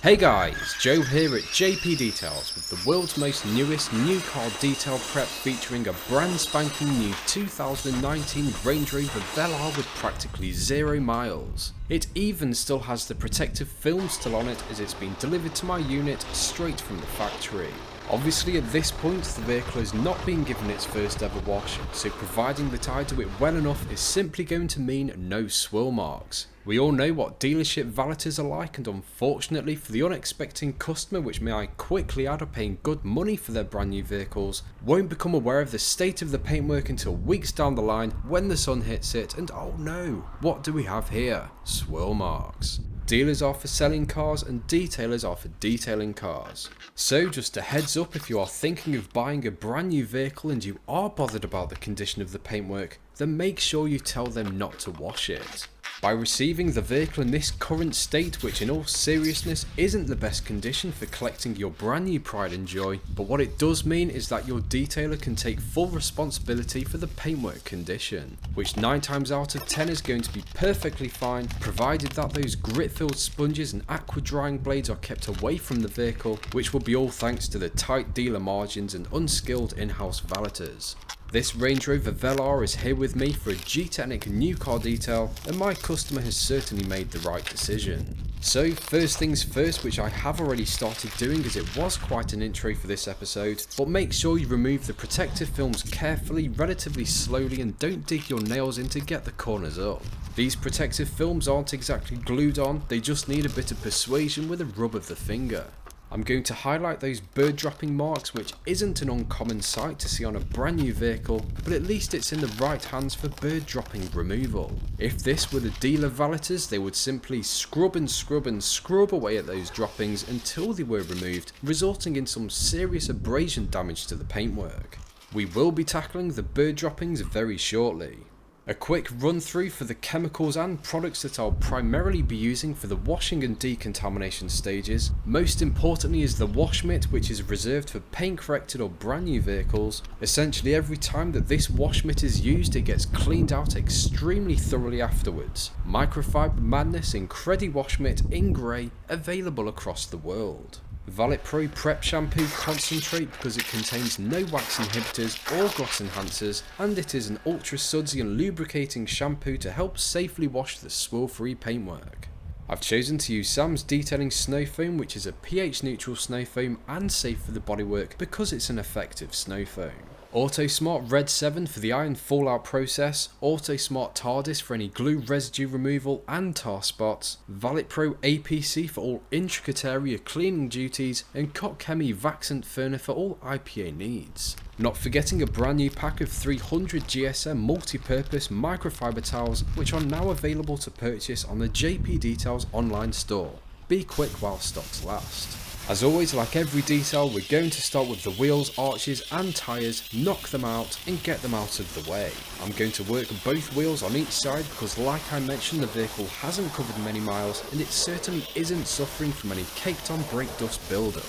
Hey guys, Joe here at JP Details with the world's most newest new car detail prep featuring a brand spanking new 2019 Range Rover Velar with practically 0 miles. It even still has the protective film still on it as it's been delivered to my unit straight from the factory. Obviously at this point the vehicle has not been given its first ever wash, so providing that I do it well enough is simply going to mean no swirl marks. We all know what dealership valeters are like, and unfortunately for the unexpected customer, which may I quickly add are paying good money for their brand new vehicles, won't become aware of the state of the paintwork until weeks down the line when the sun hits it and oh no, what do we have here? Swirl marks. Dealers are for selling cars and detailers are for detailing cars. So just a heads up, if you are thinking of buying a brand new vehicle and you are bothered about the condition of the paintwork, then make sure you tell them not to wash it. By receiving the vehicle in this current state, which in all seriousness isn't the best condition for collecting your brand new pride and joy, but what it does mean is that your detailer can take full responsibility for the paintwork condition, which 9 times out of 10 is going to be perfectly fine, provided that those grit-filled sponges and aqua drying blades are kept away from the vehicle, which will be all thanks to the tight dealer margins and unskilled in-house valeters. This Range Rover Velar is here with me for a G-Technic new car detail, and my customer has certainly made the right decision. So first things first, which I have already started doing as it was quite an intro for this episode, but make sure you remove the protective films carefully, relatively slowly, and don't dig your nails in to get the corners up. These protective films aren't exactly glued on, they just need a bit of persuasion with a rub of the finger. I'm going to highlight those bird dropping marks, which isn't an uncommon sight to see on a brand new vehicle, but at least it's in the right hands for bird dropping removal. If this were the dealer valeters, they would simply scrub and scrub and scrub away at those droppings until they were removed, resulting in some serious abrasion damage to the paintwork. We will be tackling the bird droppings very shortly. A quick run through for the chemicals and products that I'll primarily be using for the washing and decontamination stages. Most importantly is the wash mitt, which is reserved for paint corrected or brand new vehicles. Essentially every time that this wash mitt is used, it gets cleaned out extremely thoroughly afterwards. Microfiber Madness Incredi Wash Mitt in grey, available across the world. Valet Pro Prep Shampoo Concentrate because it contains no wax inhibitors or gloss enhancers, and it is an ultra sudsy and lubricating shampoo to help safely wash the swirl-free paintwork. I've chosen to use Sam's Detailing Snow Foam, which is a pH neutral snow foam and safe for the bodywork because it's an effective snow foam. AutoSmart Red 7 for the iron fallout process, AutoSmart TARDIS for any glue residue removal and tar spots, Valet Pro APC for all intricate area cleaning duties, and Kotkemi Vaxant Ferner for all IPA needs. Not forgetting a brand new pack of 300 GSM multi-purpose microfiber towels, which are now available to purchase on the JP Details online store. Be quick while stocks last. As always, like every detail, we're going to start with the wheels, arches and tyres, knock them out and get them out of the way. I'm going to work both wheels on each side because, like I mentioned, the vehicle hasn't covered many miles and it certainly isn't suffering from any caked on brake dust buildup.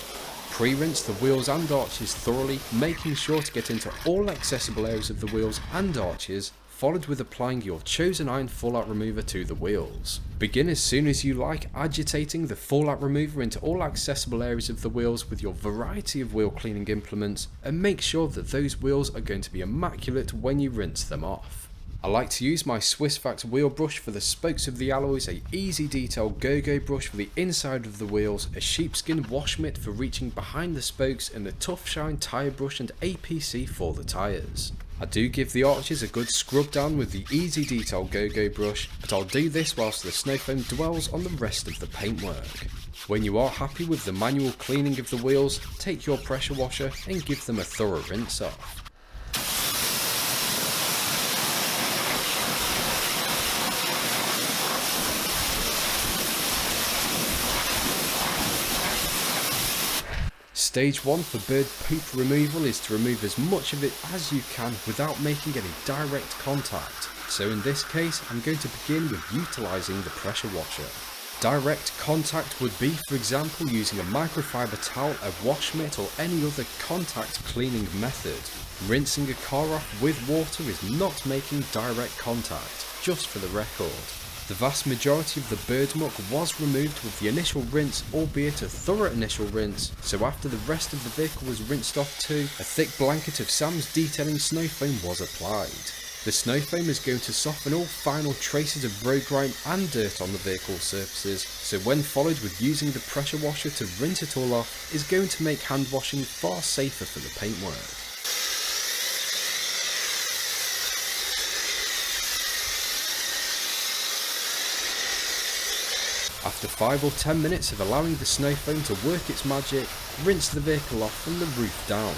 Pre-rinse the wheels and arches thoroughly, making sure to get into all accessible areas of the wheels and arches, followed with applying your chosen iron fallout remover to the wheels. Begin as soon as you like, agitating the fallout remover into all accessible areas of the wheels with your variety of wheel cleaning implements, and make sure that those wheels are going to be immaculate when you rinse them off. I like to use my Swissvax wheel brush for the spokes of the alloys, a Easy Detail Go-Go brush for the inside of the wheels, a sheepskin wash mitt for reaching behind the spokes, and the Tough Shine tyre brush and APC for the tyres. I do give the arches a good scrub down with the Easy Detail Go-Go brush, but I'll do this whilst the snow foam dwells on the rest of the paintwork. When you are happy with the manual cleaning of the wheels, take your pressure washer and give them a thorough rinse off. Stage 1 for bird poop removal is to remove as much of it as you can without making any direct contact. So in this case, I'm going to begin with utilising the pressure washer. Direct contact would be, for example, using a microfiber towel, a wash mitt or any other contact cleaning method. Rinsing a car off with water is not making direct contact, just for the record. The vast majority of the bird muck was removed with the initial rinse, albeit a thorough initial rinse, so after the rest of the vehicle was rinsed off too, a thick blanket of Sam's detailing snow foam was applied. The snow foam is going to soften all final traces of road grime and dirt on the vehicle surfaces, so when followed with using the pressure washer to rinse it all off, is going to make hand washing far safer for the paintwork. After 5 or 10 minutes of allowing the snow foam to work its magic, rinse the vehicle off from the roof down.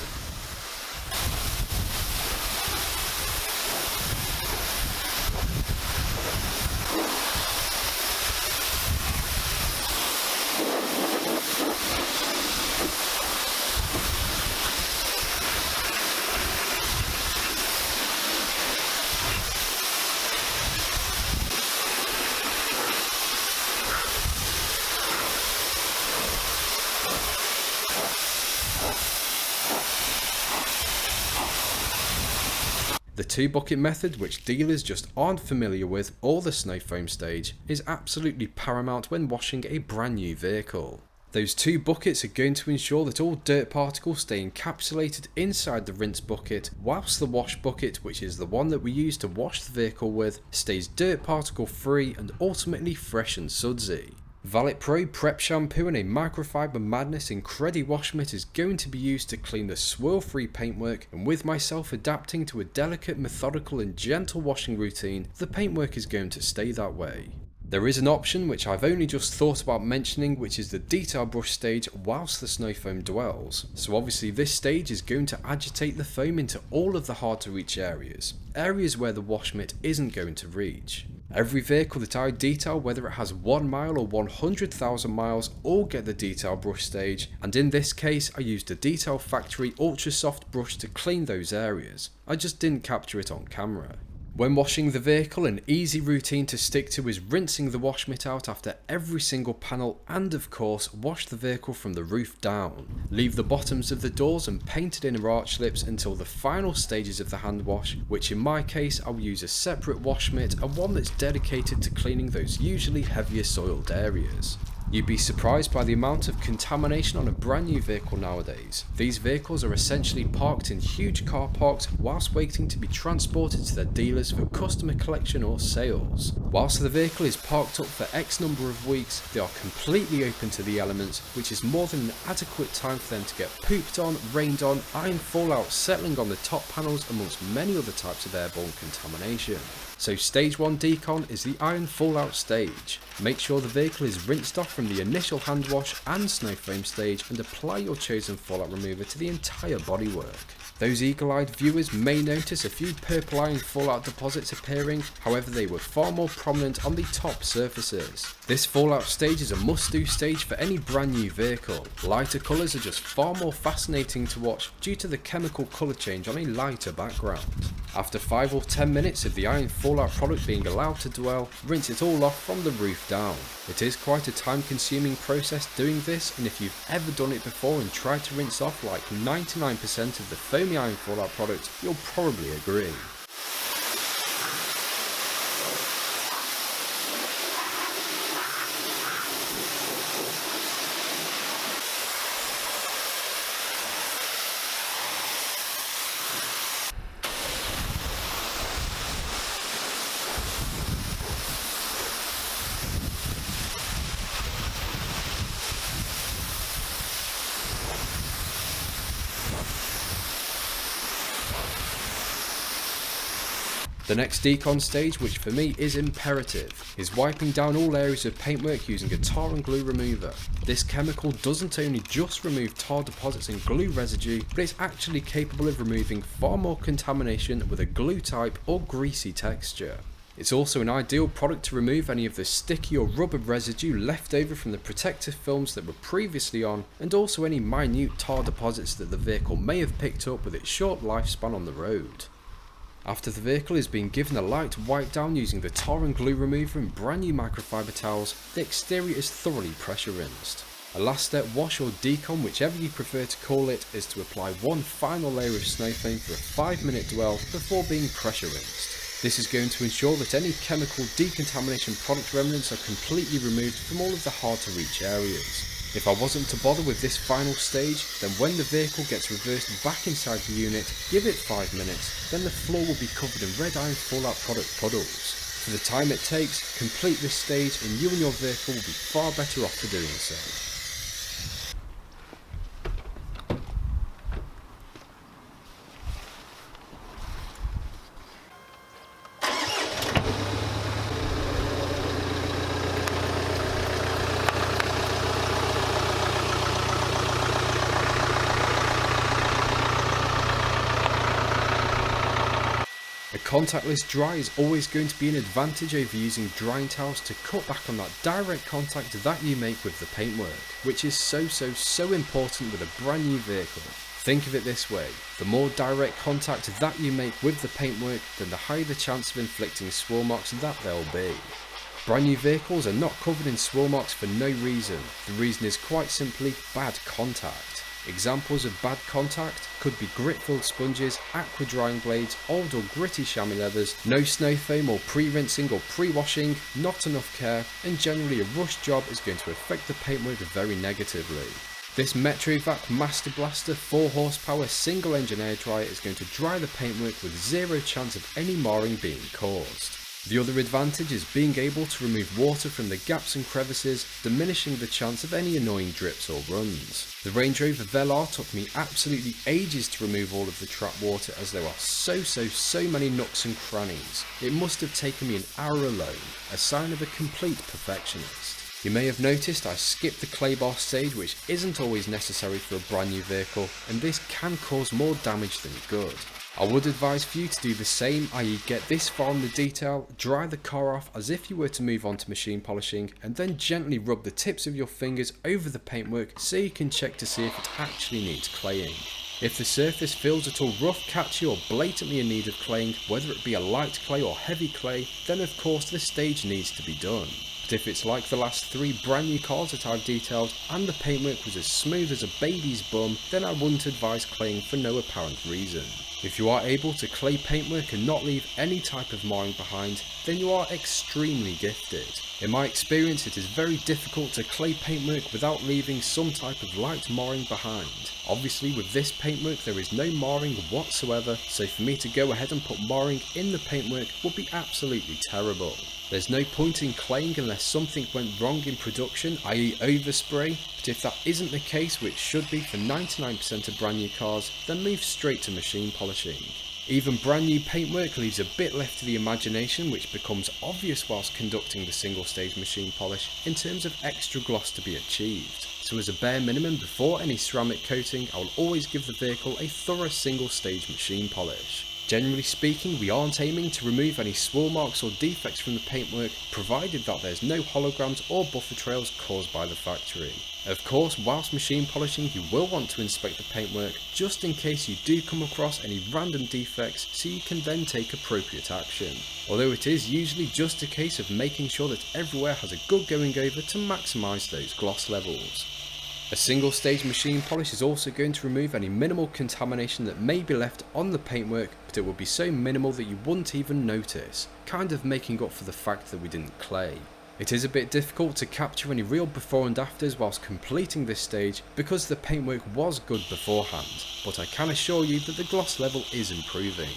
The 2-bucket method, which dealers just aren't familiar with, or the snow foam stage, is absolutely paramount when washing a brand new vehicle. Those 2 buckets are going to ensure that all dirt particles stay encapsulated inside the rinse bucket, whilst the wash bucket, which is the one that we use to wash the vehicle with, stays dirt particle free and ultimately fresh and sudsy. Valet Pro Prep Shampoo and a Microfiber Madness Incredi Wash Mitt is going to be used to clean the swirl-free paintwork, and with myself adapting to a delicate, methodical and gentle washing routine, the paintwork is going to stay that way. There is an option which I've only just thought about mentioning, which is the detail brush stage whilst the snow foam dwells. So obviously this stage is going to agitate the foam into all of the hard to reach areas where the wash mitt isn't going to reach. Every vehicle that I detail, whether it has 1 mile or 100,000 miles, all get the detail brush stage, and in this case I used a Detail Factory Ultra Soft brush to clean those areas. I just didn't capture it on camera. When washing the vehicle, an easy routine to stick to is rinsing the wash mitt out after every single panel, and of course wash the vehicle from the roof down. Leave the bottoms of the doors and painted inner arch lips until the final stages of the hand wash, which in my case I'll use a separate wash mitt and one that's dedicated to cleaning those usually heavier soiled areas. You'd be surprised by the amount of contamination on a brand new vehicle nowadays. These vehicles are essentially parked in huge car parks whilst waiting to be transported to their dealers for customer collection or sales. Whilst the vehicle is parked up for X number of weeks, they are completely open to the elements, which is more than an adequate time for them to get pooped on, rained on, iron fallout settling on the top panels, amongst many other types of airborne contamination. So stage 1 decon is the iron fallout stage. Make sure the vehicle is rinsed off from the initial hand wash and snow foam stage, and apply your chosen fallout remover to the entire bodywork. Those eagle-eyed viewers may notice a few purple iron fallout deposits appearing, however they were far more prominent on the top surfaces. This fallout stage is a must-do stage for any brand new vehicle. Lighter colours are just far more fascinating to watch due to the chemical colour change on a lighter background. After 5 or 10 minutes of the iron fallout product being allowed to dwell, rinse it all off from the roof down. It is quite a time-consuming process doing this, and if you've ever done it before and tried to rinse off like 99% of the foamy iron fallout product, you'll probably agree. The next decon stage, which for me is imperative, is wiping down all areas of paintwork using a tar and glue remover. This chemical doesn't only just remove tar deposits and glue residue, but it's actually capable of removing far more contamination with a glue type or greasy texture. It's also an ideal product to remove any of the sticky or rubber residue left over from the protective films that were previously on, and also any minute tar deposits that the vehicle may have picked up with its short lifespan on the road. After the vehicle has been given a light wipe down using the tar and glue remover and brand new microfiber towels, the exterior is thoroughly pressure rinsed. A last step wash or decon, whichever you prefer to call it, is to apply one final layer of snow foam for a 5-minute dwell before being pressure rinsed. This is going to ensure that any chemical decontamination product remnants are completely removed from all of the hard to reach areas. If I wasn't to bother with this final stage, then when the vehicle gets reversed back inside the unit, give it 5 minutes, then the floor will be covered in red iron fallout product puddles. For the time it takes, complete this stage and you and your vehicle will be far better off for doing so. A contactless dry is always going to be an advantage over using drying towels to cut back on that direct contact that you make with the paintwork, which is so important with a brand new vehicle. Think of it this way, the more direct contact that you make with the paintwork, then the higher the chance of inflicting swirl marks that there'll be. Brand new vehicles are not covered in swirl marks for no reason. The reason is quite simply bad contact. Examples of bad contact could be grit-filled sponges, aqua drying blades, old or gritty chamois leathers, no snow foam or pre-rinsing or pre-washing, not enough care, and generally a rushed job is going to affect the paintwork very negatively. This Metrovac Master Blaster 4 horsepower single engine air dryer is going to dry the paintwork with zero chance of any marring being caused. The other advantage is being able to remove water from the gaps and crevices, diminishing the chance of any annoying drips or runs. The Range Rover Velar took me absolutely ages to remove all of the trapped water as there are so many nooks and crannies. It must have taken me an hour alone, a sign of a complete perfectionist. You may have noticed I skipped the clay bar stage, which isn't always necessary for a brand new vehicle, and this can cause more damage than good. I would advise for you to do the same, i.e. get this far in the detail, dry the car off as if you were to move on to machine polishing, and then gently rub the tips of your fingers over the paintwork so you can check to see if it actually needs claying. If the surface feels at all rough, catchy or blatantly in need of claying, whether it be a light clay or heavy clay, then of course this stage needs to be done. But if it's like the last 3 brand new cars that I've detailed and the paintwork was as smooth as a baby's bum, then I wouldn't advise claying for no apparent reason. If you are able to clay paintwork and not leave any type of marring behind, then you are extremely gifted. In my experience, it is very difficult to clay paintwork without leaving some type of light marring behind. Obviously with this paintwork there is no marring whatsoever, so for me to go ahead and put marring in the paintwork would be absolutely terrible. There's no point in claying unless something went wrong in production, i.e. overspray, but if that isn't the case, which should be for 99% of brand new cars, then move straight to machine polishing. Even brand new paintwork leaves a bit left to the imagination, which becomes obvious whilst conducting the single stage machine polish in terms of extra gloss to be achieved. So as a bare minimum, before any ceramic coating, I will always give the vehicle a thorough single stage machine polish. Generally speaking, we aren't aiming to remove any swirl marks or defects from the paintwork, provided that there's no holograms or buffer trails caused by the factory. Of course, whilst machine polishing, you will want to inspect the paintwork just in case you do come across any random defects, so you can then take appropriate action. Although it is usually just a case of making sure that everywhere has a good going over to maximise those gloss levels. A single stage machine polish is also going to remove any minimal contamination that may be left on the paintwork, but it will be so minimal that you wouldn't even notice, kind of making up for the fact that we didn't clay. It is a bit difficult to capture any real before and afters whilst completing this stage because the paintwork was good beforehand, but I can assure you that the gloss level is improving.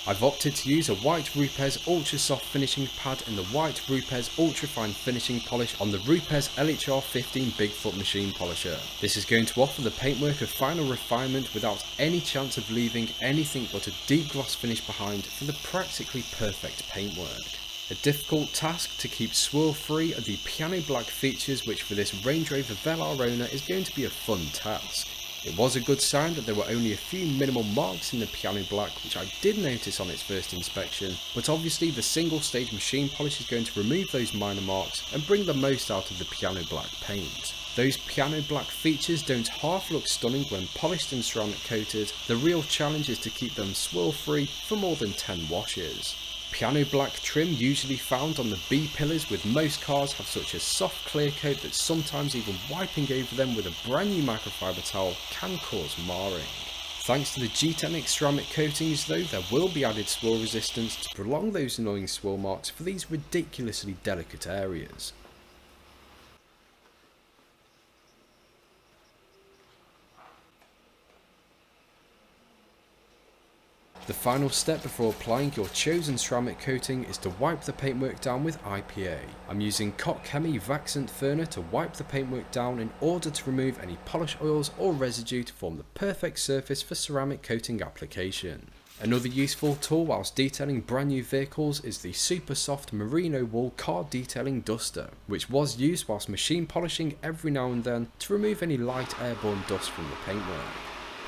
I've opted to use a white Rupes Ultra Soft finishing pad and the white Rupes Ultra Fine finishing polish on the Rupes LHR 15 Bigfoot machine polisher. This is going to offer the paintwork a final refinement without any chance of leaving anything but a deep gloss finish behind for the practically perfect paintwork. A difficult task to keep swirl free are the piano black features, which for this Range Rover Velar owner is going to be a fun task. It was a good sign that there were only a few minimal marks in the piano black, which I did notice on its first inspection, but obviously the single stage machine polish is going to remove those minor marks and bring the most out of the piano black paint. Those piano black features don't half look stunning when polished and ceramic coated. The real challenge is to keep them swirl free for more than 10 washes. Piano black trim usually found on the B pillars with most cars have such a soft clear coat that sometimes even wiping over them with a brand new microfiber towel can cause marring. Thanks to the G-Technic ceramic coatings though, there will be added swirl resistance to prolong those annoying swirl marks for these ridiculously delicate areas. The final step before applying your chosen ceramic coating is to wipe the paintwork down with IPA. I'm using Kotkemi Vaxant Ferner to wipe the paintwork down in order to remove any polish oils or residue to form the perfect surface for ceramic coating application. Another useful tool whilst detailing brand new vehicles is the super soft merino wool car detailing duster, which was used whilst machine polishing every now and then to remove any light airborne dust from the paintwork.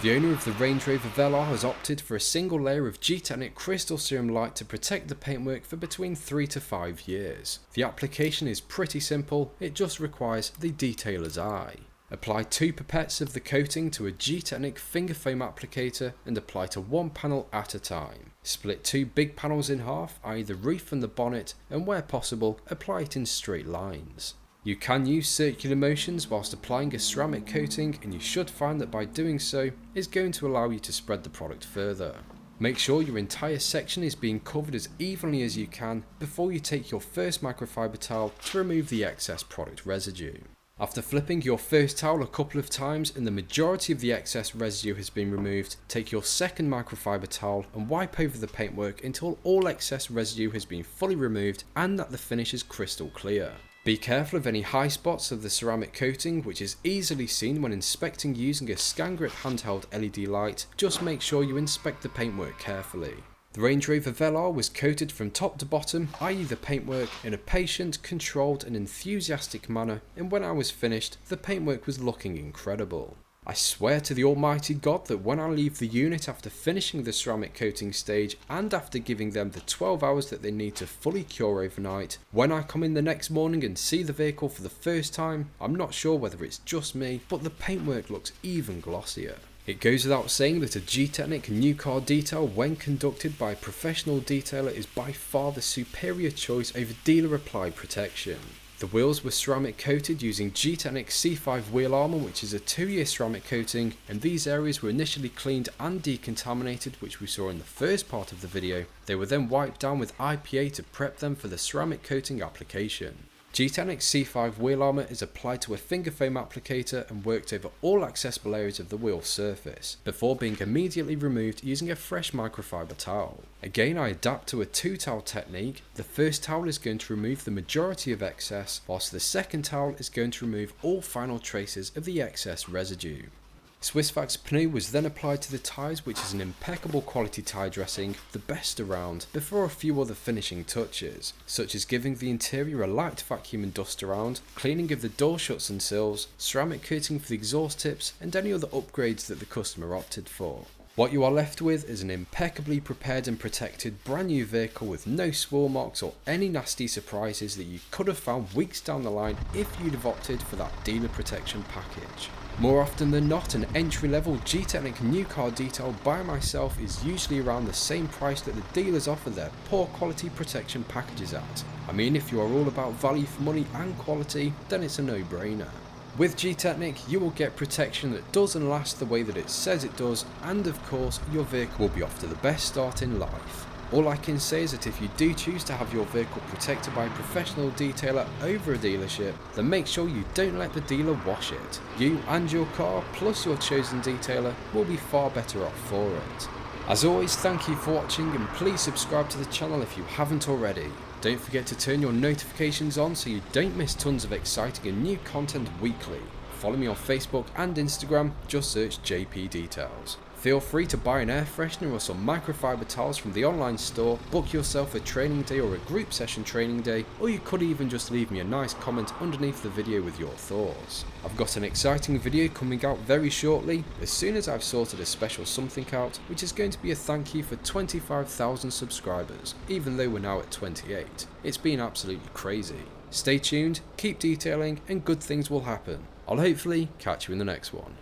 The owner of the Range Rover Velar has opted for a single layer of G-Technic Crystal Serum Light to protect the paintwork for between 3 to 5 years. The application is pretty simple, it just requires the detailer's eye. Apply 2 pipettes of the coating to a G-Technic finger foam applicator and apply to one panel at a time. Split 2 big panels in half, i.e. the roof and the bonnet, and where possible, apply it in straight lines. You can use circular motions whilst applying a ceramic coating, and you should find that by doing so is going to allow you to spread the product further. Make sure your entire section is being covered as evenly as you can before you take your first microfiber towel to remove the excess product residue. After flipping your first towel a couple of times and the majority of the excess residue has been removed, take your second microfiber towel and wipe over the paintwork until all excess residue has been fully removed and that the finish is crystal clear. Be careful of any high spots of the ceramic coating, which is easily seen when inspecting using a scan grip handheld LED light. Just make sure you inspect the paintwork carefully. The Range Rover Velar was coated from top to bottom, i.e. the paintwork, in a patient, controlled and enthusiastic manner, and when I was finished, the paintwork was looking incredible. I swear to the almighty God that when I leave the unit after finishing the ceramic coating stage and after giving them the 12 hours that they need to fully cure overnight, when I come in the next morning and see the vehicle for the first time, I'm not sure whether it's just me, but the paintwork looks even glossier. It goes without saying that a G-Technic new car detail when conducted by a professional detailer is by far the superior choice over dealer applied protection. The wheels were ceramic coated using G-Technic C5 wheel armour, which is a 2-year ceramic coating, and these areas were initially cleaned and decontaminated, which we saw in the first part of the video. They were then wiped down with IPA to prep them for the ceramic coating application. G-Technic C5 wheel armour is applied to a finger foam applicator and worked over all accessible areas of the wheel surface, before being immediately removed using a fresh microfiber towel. Again, I adapt to a 2-towel technique. The first towel is going to remove the majority of excess, whilst the second towel is going to remove all final traces of the excess residue. Swissvax pneu was then applied to the tyres, which is an impeccable quality tyre dressing, the best around, before a few other finishing touches, such as giving the interior a light vacuum and dust around, cleaning of the door shuts and sills, ceramic coating for the exhaust tips, and any other upgrades that the customer opted for. What you are left with is an impeccably prepared and protected brand new vehicle with no swirl marks or any nasty surprises that you could have found weeks down the line if you'd have opted for that dealer protection package. More often than not, an entry-level G-Technic new car detail by myself is usually around the same price that the dealers offer their poor quality protection packages at. I mean, if you are all about value for money and quality, then it's a no-brainer. With G-Technic, you will get protection that does and lasts the way that it says it does, and of course, your vehicle will be off to the best start in life. All I can say is that if you do choose to have your vehicle protected by a professional detailer over a dealership, then make sure you don't let the dealer wash it. You and your car, plus your chosen detailer, will be far better off for it. As always, thank you for watching, and please subscribe to the channel if you haven't already. Don't forget to turn your notifications on so you don't miss tons of exciting and new content weekly. Follow me on Facebook and Instagram, just search JP Details. Feel free to buy an air freshener or some microfiber towels from the online store, book yourself a training day or a group session training day, or you could even just leave me a nice comment underneath the video with your thoughts. I've got an exciting video coming out very shortly, as soon as I've sorted a special something out, which is going to be a thank you for 25,000 subscribers, even though we're now at 28. It's been absolutely crazy. Stay tuned, keep detailing, and good things will happen. I'll hopefully catch you in the next one.